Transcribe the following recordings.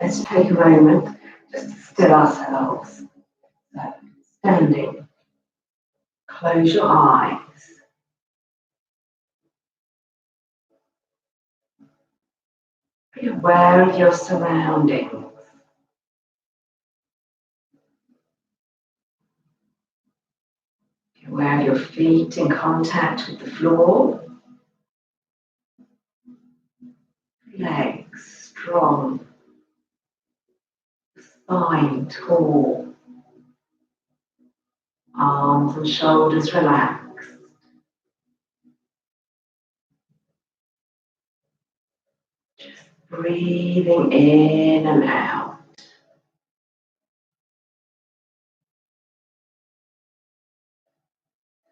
Let's take a moment just to still ourselves. So, standing, close your eyes. Be aware of your surroundings. Be aware of your feet in contact with the floor. Legs strong. Spine tall. Arms and shoulders relaxed. Just breathing in and out.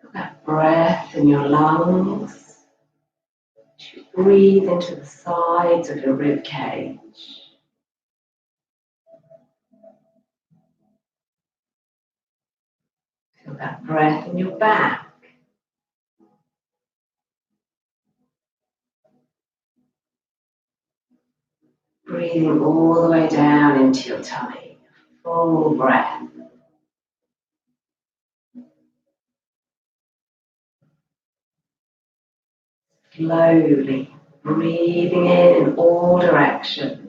Feel that breath in your lungs. As you breathe into the sides of your rib cage. Feel that breath in your back. Breathing all the way down into your tummy. Full breath. Slowly breathing in all directions.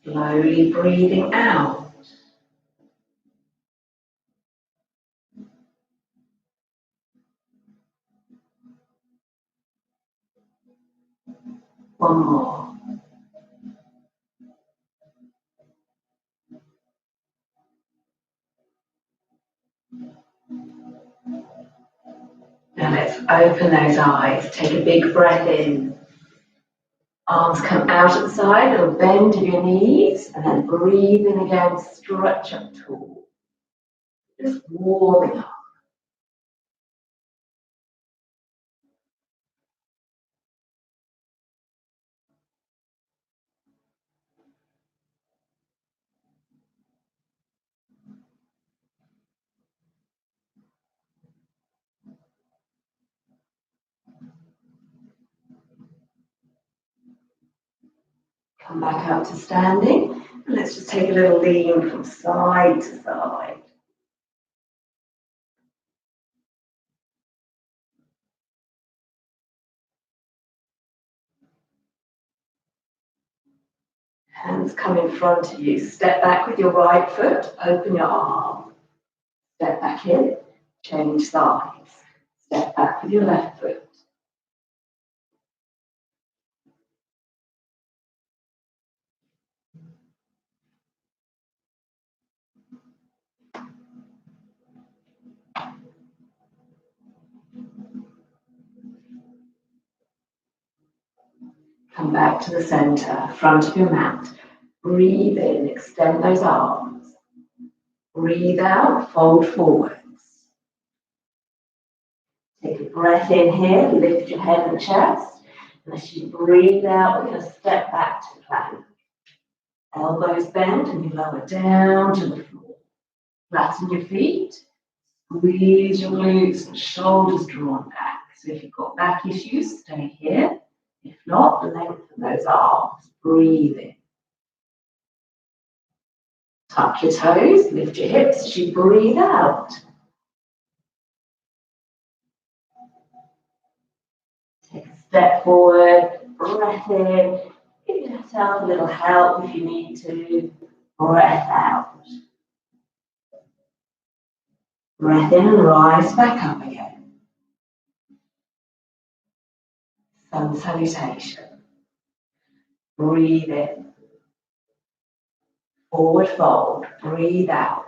Slowly breathing out. One more. Now let's open those eyes. Take a big breath in. Arms come out at the side or bend to your knees, and then breathe in again, stretch up tall. Just warming up. Come back up to standing, and let's just take a little lean from side to side. Hands come in front of you. Step back with your right foot, open your arm. Step back in, change sides. Step back with your left foot. Come back to the center, front of your mat. Breathe in, extend those arms. Breathe out, fold forwards. Take a breath in here, lift your head and chest. And as you breathe out, we're going to step back to plank. Elbows bent and you lower down to the floor. Flatten your feet. Squeeze your glutes and shoulders drawn back. So if you've got back issues, stay here. If not, lengthen those arms. Breathe in. Tuck your toes, lift your hips as you breathe out. Take a step forward, breath in. Give yourself a little help if you need to. Breath out. Breath in and rise back up again. Sun salutation. Breathe in. Forward fold. Breathe out.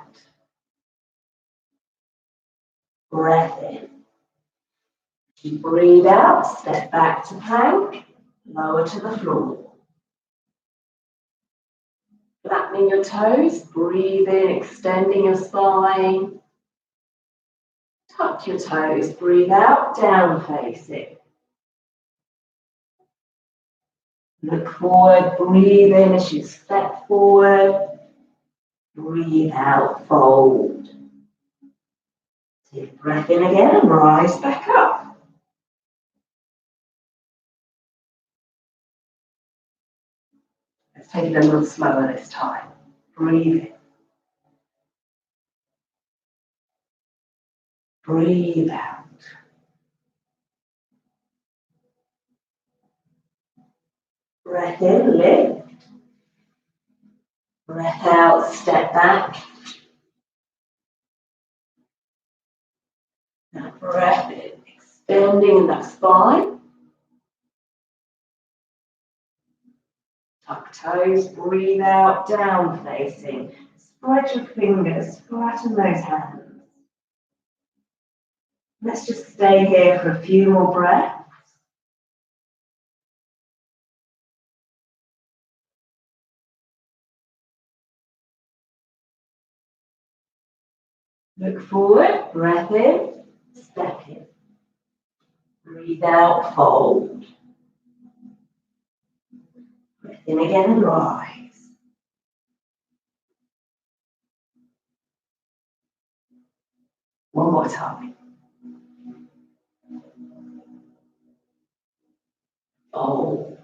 Breath in. You breathe out, step back to plank, lower to the floor. Flattening your toes, breathe in, extending your spine. Tuck your toes, breathe out, down facing. Look forward, breathe in as you step forward. Breathe out, fold. Take a breath in again and rise back up. Let's take it a little slower this time. Breathe in. Breathe out. Breath in, lift. Breath out, step back. Now breath in, extending that spine. Tuck toes, breathe out, down facing. Spread your fingers, flatten those hands. Let's just stay here for a few more breaths. Look forward, breath in, step in. Breathe out, fold. Breath in again, rise. One more time. Fold.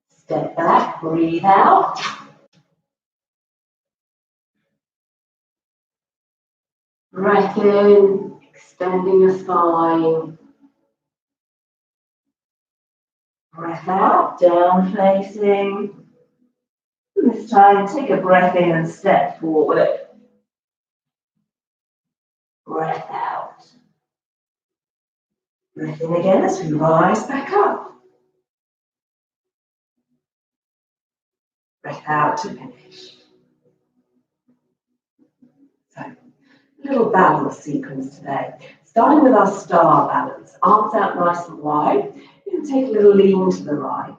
Step back, breathe out. Breath in, extending your spine. Breath out, down facing. And this time, take a breath in and step forward. Breath out. Breath in again as we rise back up. Breath out to finish. So, a little balance sequence today. Starting with our star balance. Arms out nice and wide. You can take a little lean to the right.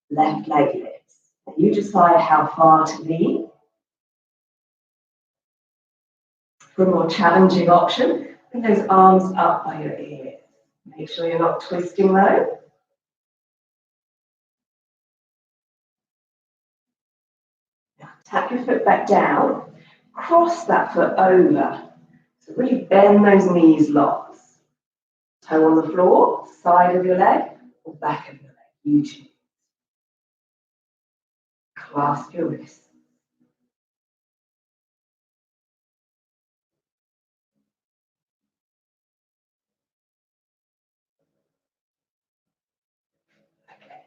Left leg lifts. And you decide how far to lean. For a more challenging option, bring those arms up by your ears. Make sure you're not twisting though. Now tap your foot back down. Cross that foot over. So really bend those knees lots. Toe on the floor, side of your leg, or back of your leg. You choose. Clasp your wrists. Okay.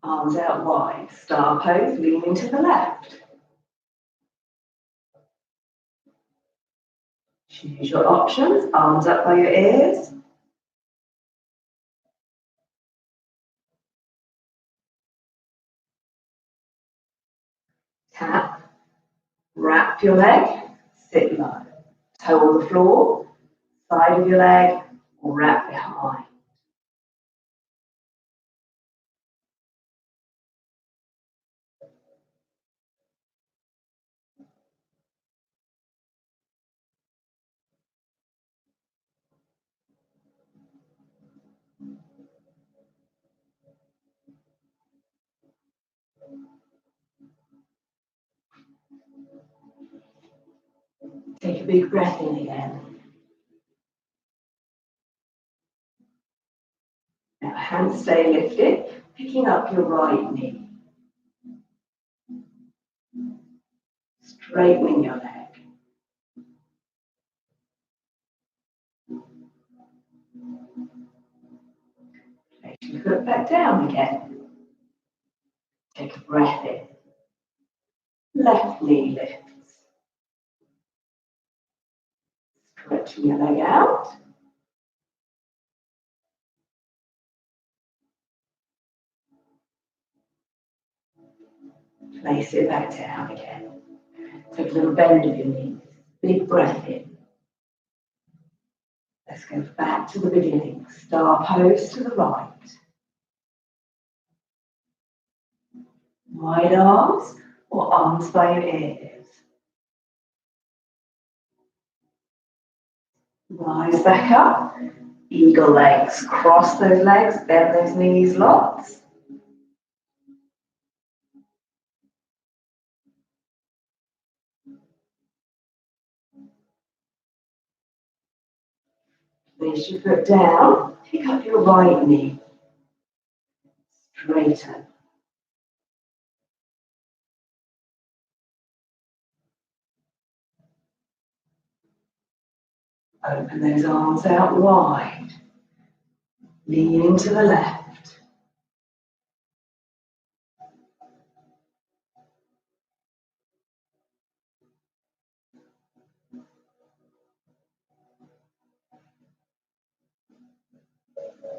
Arms out wide. Star pose, leaning to the left. Choose your options. Arms up by your ears. Tap. Wrap your leg. Sit low. Toe on the floor, side of your leg, or wrap behind. Take a big breath in again. Now hands stay lifted, picking up your right knee. Straightening your leg. Place your foot back down again. Take a breath in. Left knee lifts. Stretching your leg out. Place it back down again. Take a little bend of your knees. Big breath in. Let's go back to the beginning. Star pose to the right. Wide arms or arms by your ears. Rise back up. Eagle legs. Cross those legs, bend those knees lots. Place your foot down, pick up your right knee, straighten. Open those arms out wide, leaning to the left.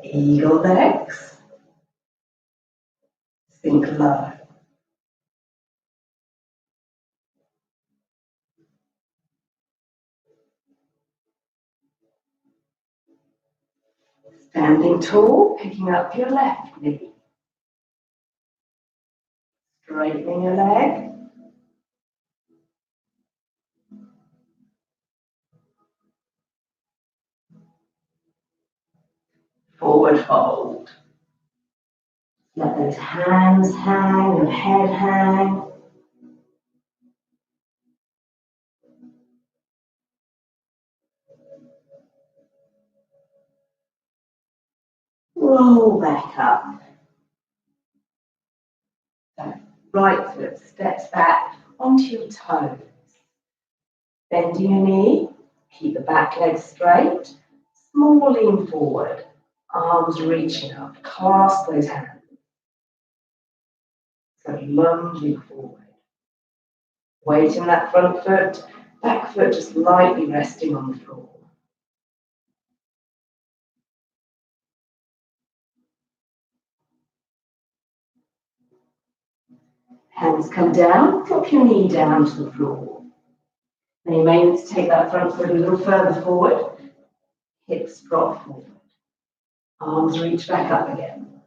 Eagle legs, sink low. Standing tall, picking up your left knee. Straightening your leg. Forward fold. Let those hands hang and head hang. Roll back up. So right foot steps back onto your toes. Bending your knee, keep the back leg straight. Small lean forward, arms reaching up, clasp those hands. So lunging forward. Weight in that front foot, back foot just lightly resting on the floor. Hands come down, drop your knee down to the floor. Then you may need to take that front foot a little further forward. Hips drop forward. Arms reach back up again.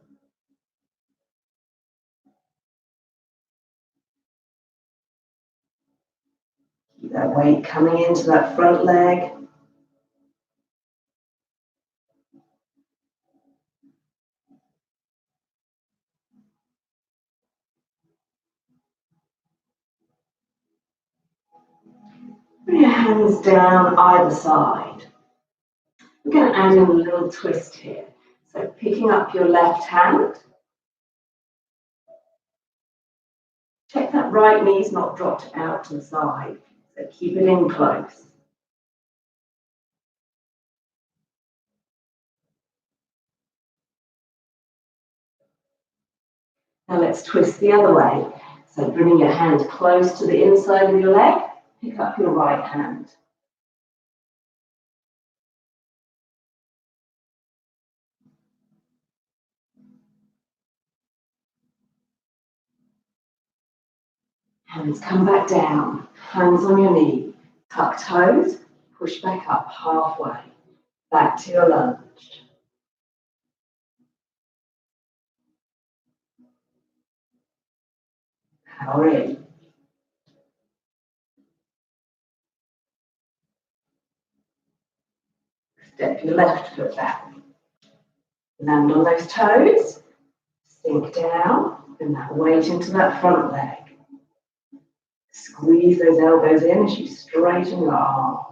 Keep that weight coming into that front leg. Bring your hands down either side. We're going to add in a little twist here. So picking up your left hand. Check that right knee's not dropped out to the side. So keep it in close. Now let's twist the other way. So bringing your hand close to the inside of your leg, pick up your right hand. Hands come back down, hands on your knee, tuck toes, push back up halfway, back to your lunge. Power in. Step your left foot back. Land on those toes, sink down, bring that weight into that front leg. Squeeze those elbows in as you straighten your arms.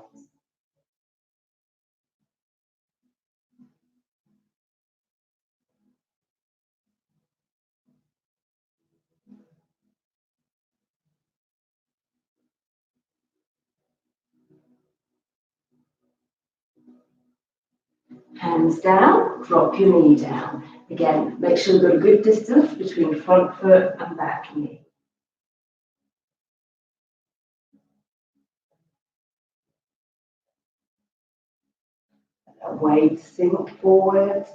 Hands down, drop your knee down. Again, make sure you've got a good distance between front foot and back knee. That weight sink forwards.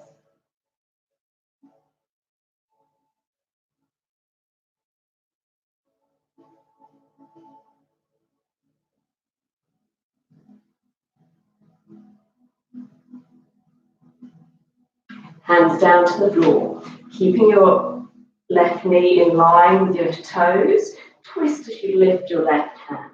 Hands down to the floor, keeping your left knee in line with your toes. Twist as you lift your left hand.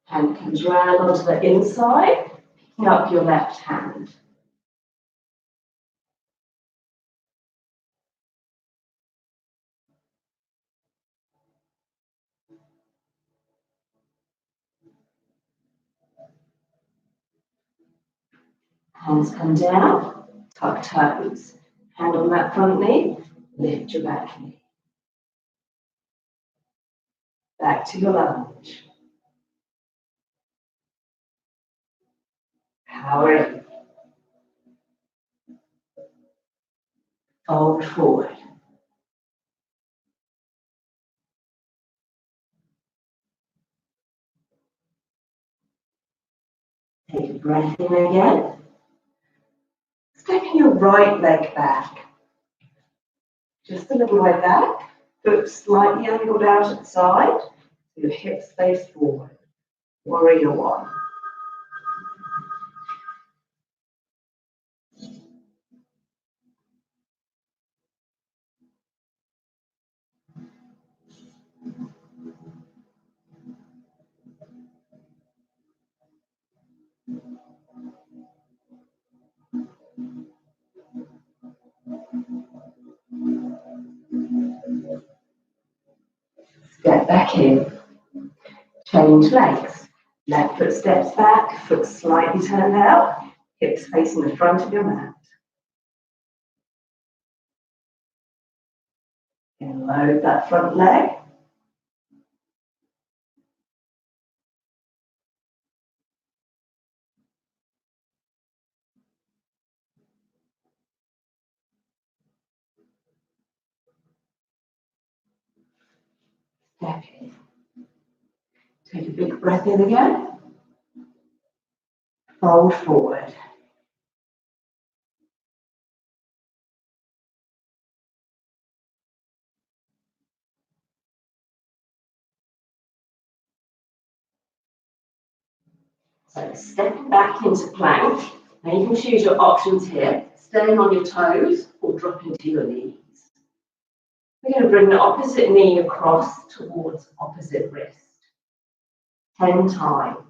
Hand comes round onto the inside, picking up your left hand. Hands come down, tuck toes. Hand on that front knee, lift your back knee. Back to your lunge. Power in. Fold forward. Take a breath in again. Stepping your right leg back. Just a little way back. Foot slightly angled out at the side. Your hips face forward. Warrior one. Step back in. Change legs. Left foot steps back, foot slightly turned out, hips facing the front of your mat. And load that front leg. Step in. Take a big breath in again. Fold forward. So stepping back into plank. Now you can choose your options here, staying on your toes or dropping to your knees. We're going to bring the opposite knee across towards opposite wrist. 10 times.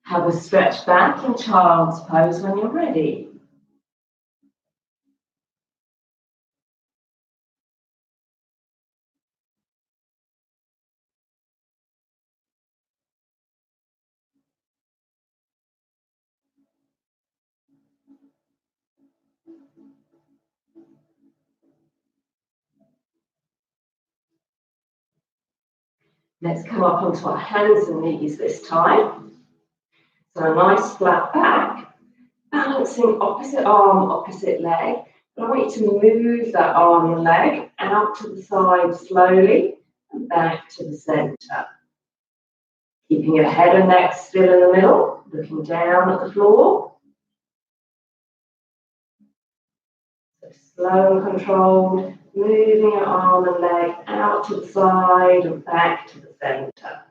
Have a stretch back in child's pose when you're ready. Let's come up onto our hands and knees this time. So a nice flat back, balancing opposite arm, opposite leg. But I want you to move that arm and leg out to the side slowly and back to the centre. Keeping your head and neck still in the middle, looking down at the floor. So slow and controlled, moving your arm and leg out to the side and back to the centre.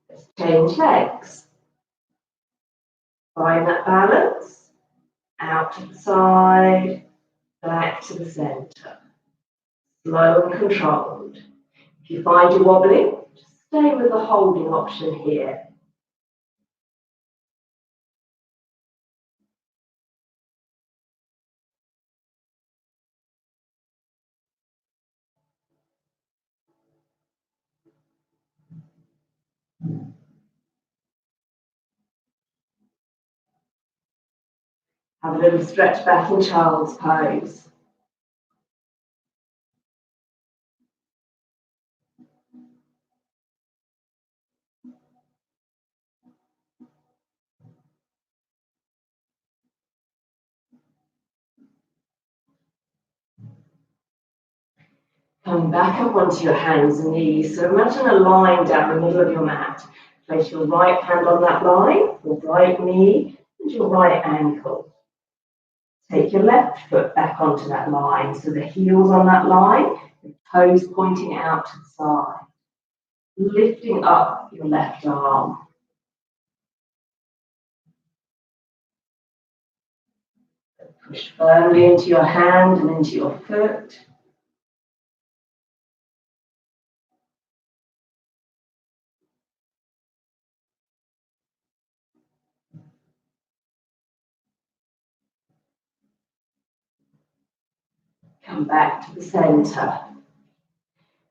Let's change legs. Find that balance, out to the side, back to the centre. Slow and controlled. If you find you're wobbling, just stay with the holding option here. Have a little stretch back in child's pose. Come back up onto your hands and knees. So imagine a line down the middle of your mat. Place your right hand on that line, your right knee, and your right ankle. Take your left foot back onto that line. So the heel's on that line, Your toes pointing out to the side. Lifting up your left arm. Push firmly into your hand and into your foot. Come back to the center.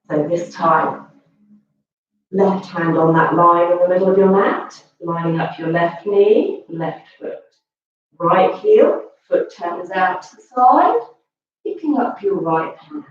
So this time, left hand on that line in the middle of your mat, lining up your left knee, left foot. Right heel, foot turns out to the side, picking up your right hand.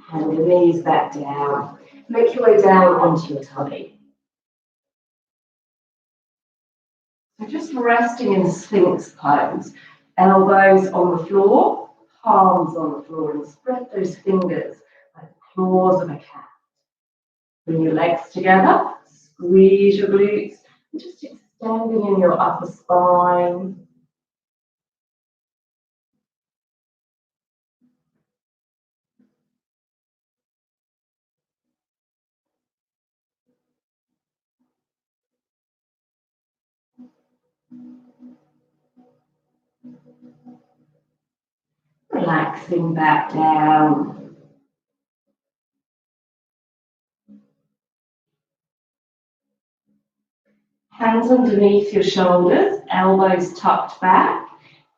Hand your knees back down. Make your way down onto your tummy. So just resting in Sphinx pose. Elbows on the floor, palms on the floor, and spread those fingers like the claws of a cat. Bring your legs together, squeeze your glutes, and just extending in your upper spine. Relaxing back down. Hands underneath your shoulders, elbows tucked back,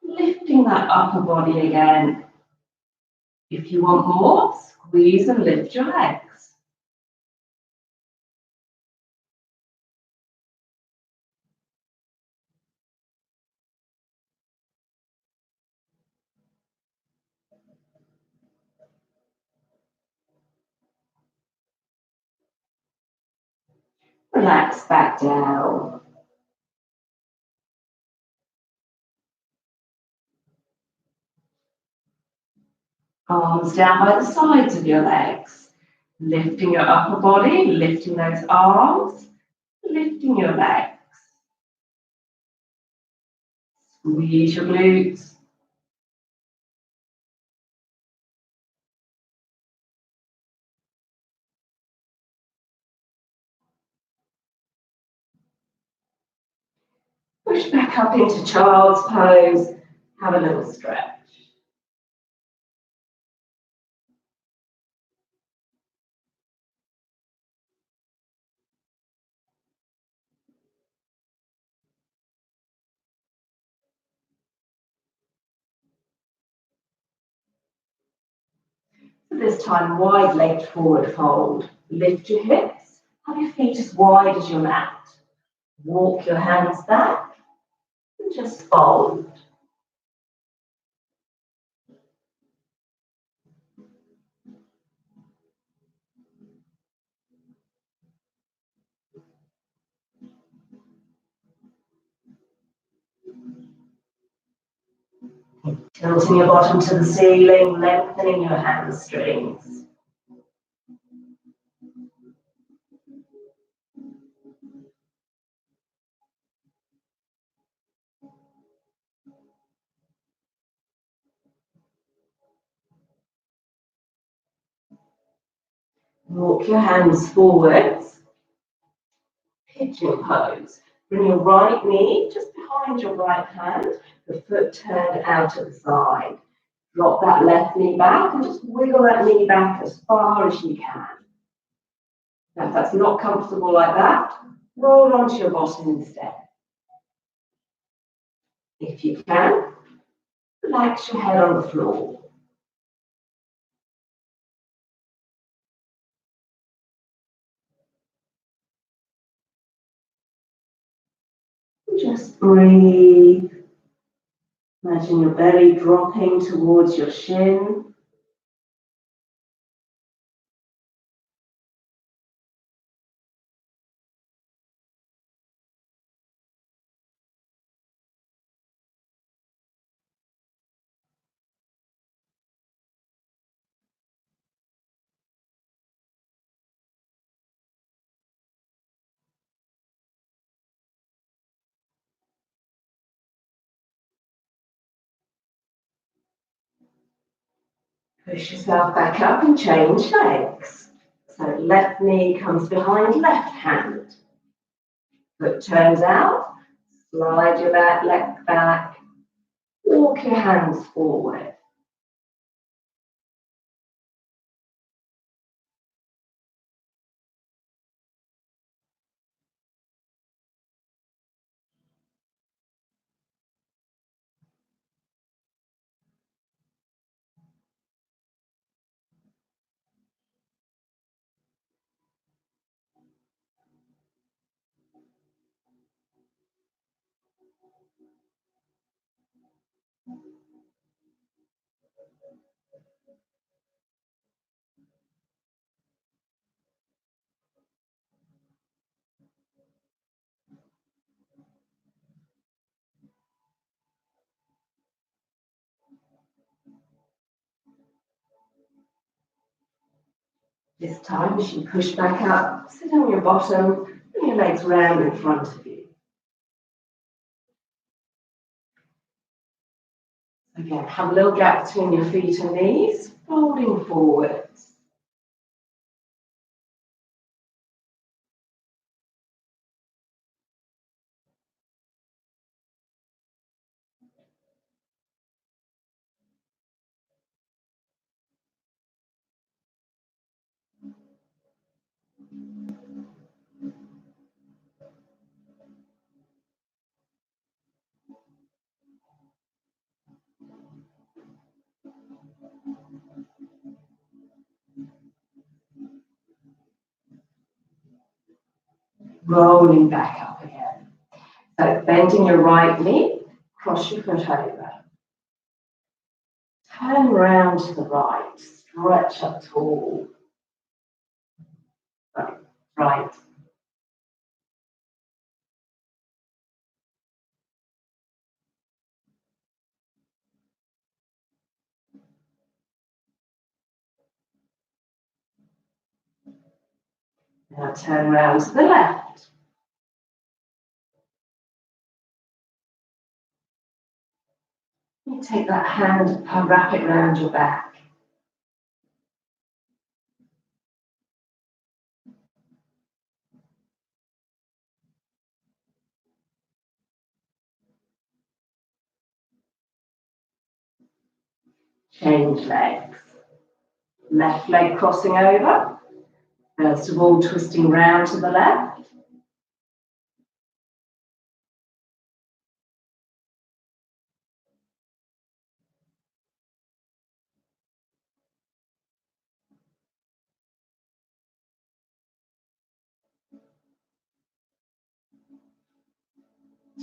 lifting that upper body again. If you want more, squeeze and lift your legs. Relax back down. Arms down by the sides of your legs. Lifting your upper body, lifting those arms, lifting your legs. Squeeze your glutes. Push back up into child's pose. Have a little stretch. This time, wide-legged forward fold. Lift your hips. Have your feet as wide as your mat. Walk your hands back and just fold. Tilting your bottom to the ceiling, lengthening your hamstrings. Walk your hands forwards. Pigeon pose. Bring your right knee just behind your right hand, the foot turned out at the side. Drop that left knee back and just wiggle that knee back as far as you can. Now, if that's not comfortable like that, roll onto your bottom instead. If you can, relax your head on the floor. Just breathe. Imagine your belly dropping towards your shin. Push yourself back up and change legs. So left knee comes behind left hand. Foot turns out, slide your back leg back, walk your hands forward. This time, as you push back up, sit on your bottom, bring your legs round in front of you. Again, have a little gap between your feet and knees, folding forwards. Rolling back up again. So bending your right knee, cross your foot over. Turn round to the right, stretch up tall. Right. Now turn round to the left. You take that hand and wrap it round your back. Change legs. Left leg crossing over. First of all, twisting round to the left.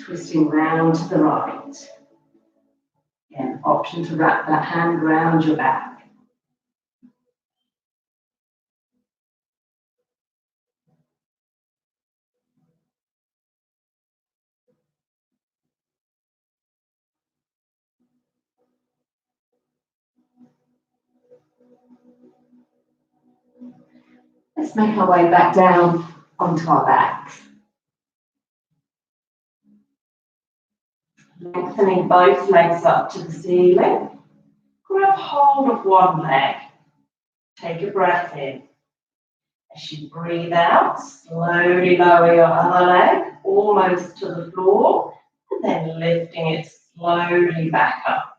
Twisting round to the right. Again, option to wrap that hand round your back. Let's make our way back down onto our backs. Lengthening both legs up to the ceiling. Grab hold of one leg. Take a breath in. As you breathe out, slowly lower your other leg almost to the floor, and then lifting it slowly back up.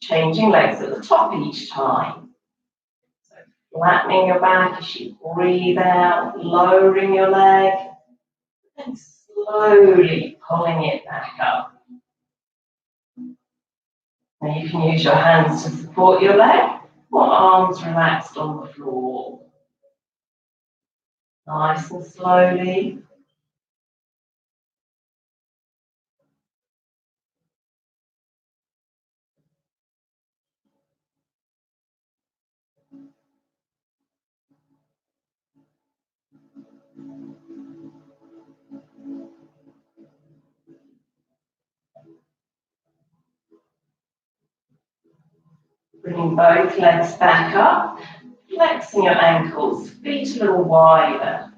Changing legs at the top each time. So flattening your back as you breathe out, lowering your leg, and slowly pulling it back up. Now you can use your hands to support your leg, or arms relaxed on the floor. Nice and slowly. Bringing both legs back up, flexing your ankles, feet a little wider.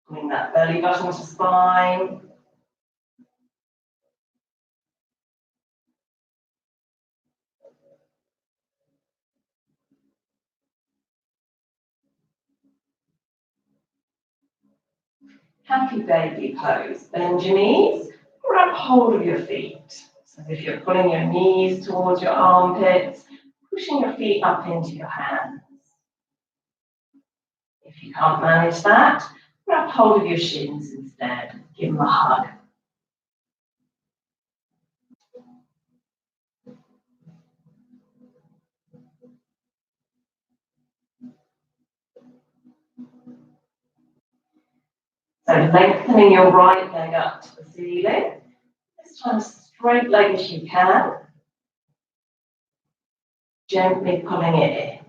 Bring that belly button to spine. Happy baby pose. Bend your knees, grab hold of your feet. So if you're pulling your knees towards your armpits, pushing your feet up into your hands. If you can't manage that, grab hold of your shins instead. Give them a hug. So lengthening your right leg up to the ceiling. This time straight leg as you can. Gently pulling it in.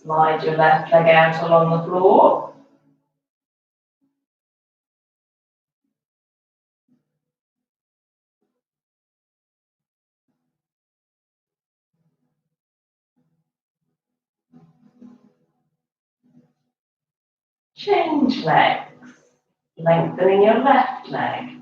Slide your left leg out along the floor. Change legs. Lengthening your left leg.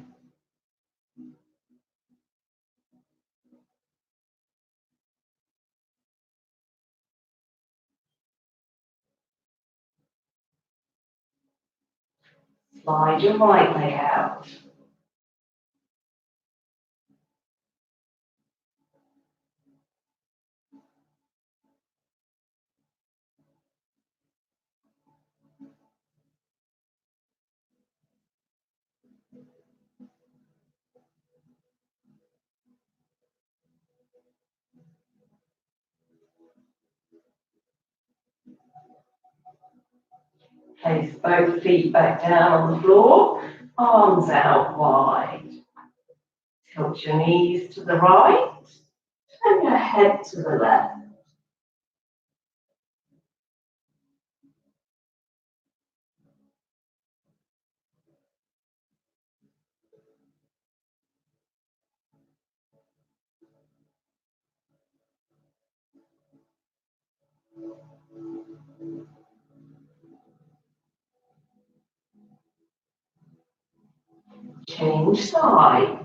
Slide your right leg out. Place both feet back down on the floor, arms out wide. Tilt your knees to the right, turn your head to the left. Change sides.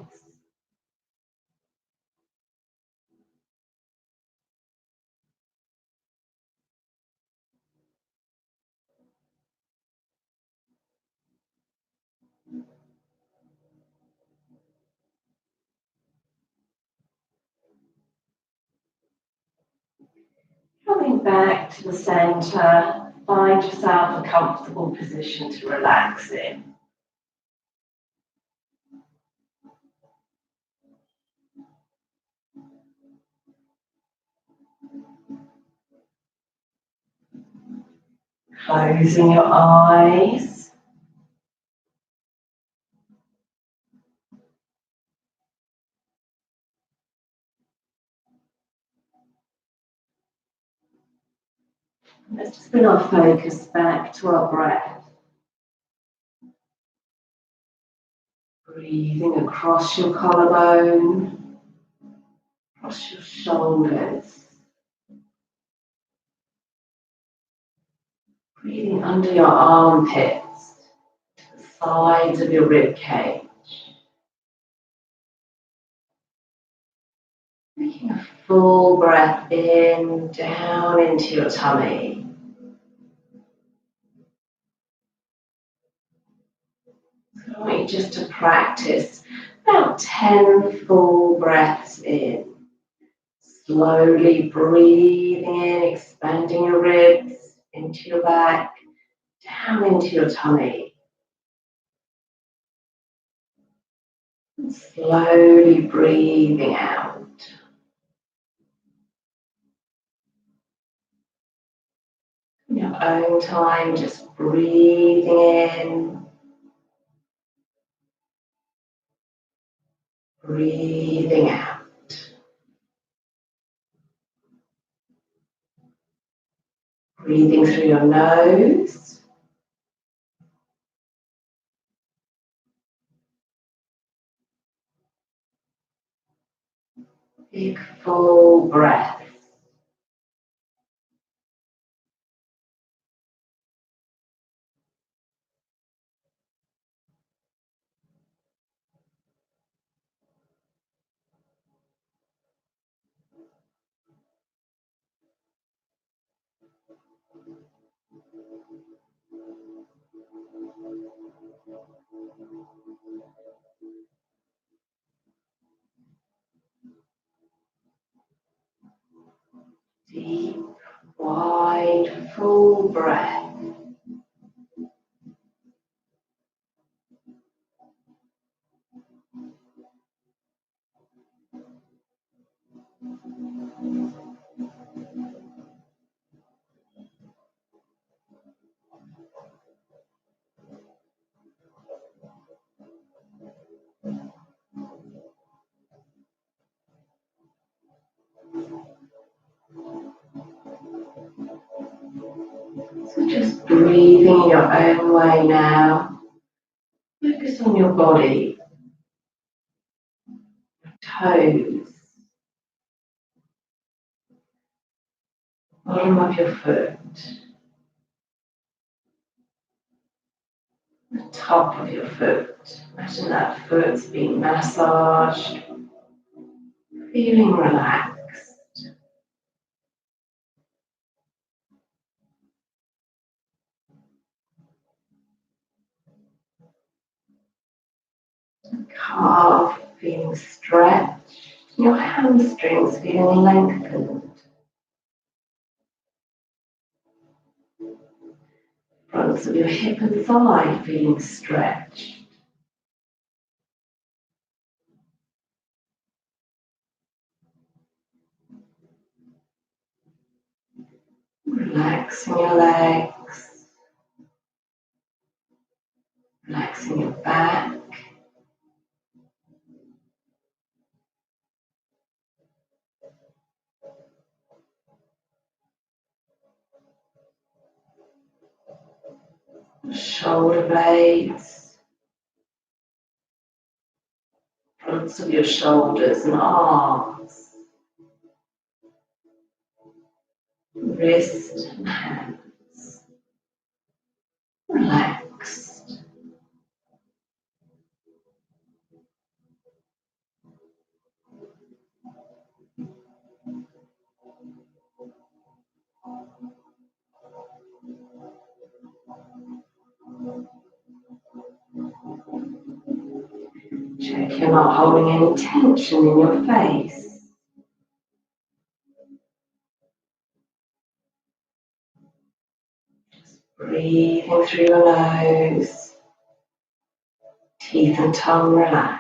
Coming back to the center, find yourself a comfortable position to relax in. Closing your eyes. Let's just bring our focus back to our breath. Breathing across your collarbone, across your shoulders. Breathing under your armpits, to the sides of your rib cage. Taking a full breath in, down into your tummy. So I want you just to practice about 10 full breaths in. Slowly breathing in, expanding your ribs into your back, down into your tummy. And slowly breathing out. In your own time, just breathing in, breathing out. Breathing through your nose. Big full breath. Deep, wide, full breath. So just breathing in your own way now. Focus on your body, toes, bottom of your foot, the top of your foot. Imagine that foot's being massaged, feeling relaxed. Calf feeling stretched, your hamstrings feeling lengthened. Fronts of your hip and thigh feeling stretched. Relaxing your legs, relaxing your back. Shoulder blades, fronts of your shoulders and arms, wrist and hands, relaxed. Check you're not holding any tension in your face. Breathing through your nose, teeth and tongue relaxed.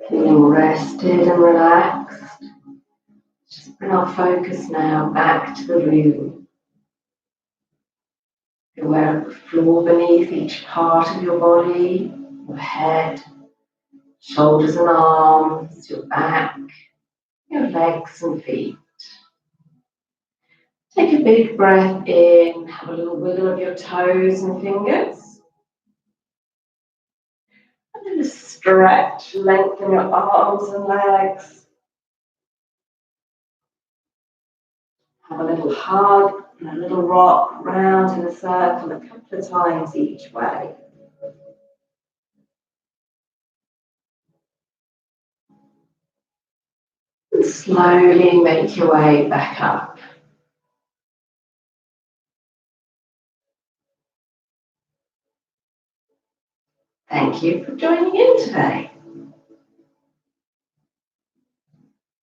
Feeling rested and relaxed. Just bring our focus now back to the room. You're aware of the floor beneath each part of your body, your head, shoulders and arms, your back, your legs and feet. Take a big breath in, have a little wiggle of your toes and fingers. And then just stretch, lengthen your arms and legs. Have a little hug and a little rock round in a circle a couple of times each way. And slowly make your way back up. Thank you for joining in today.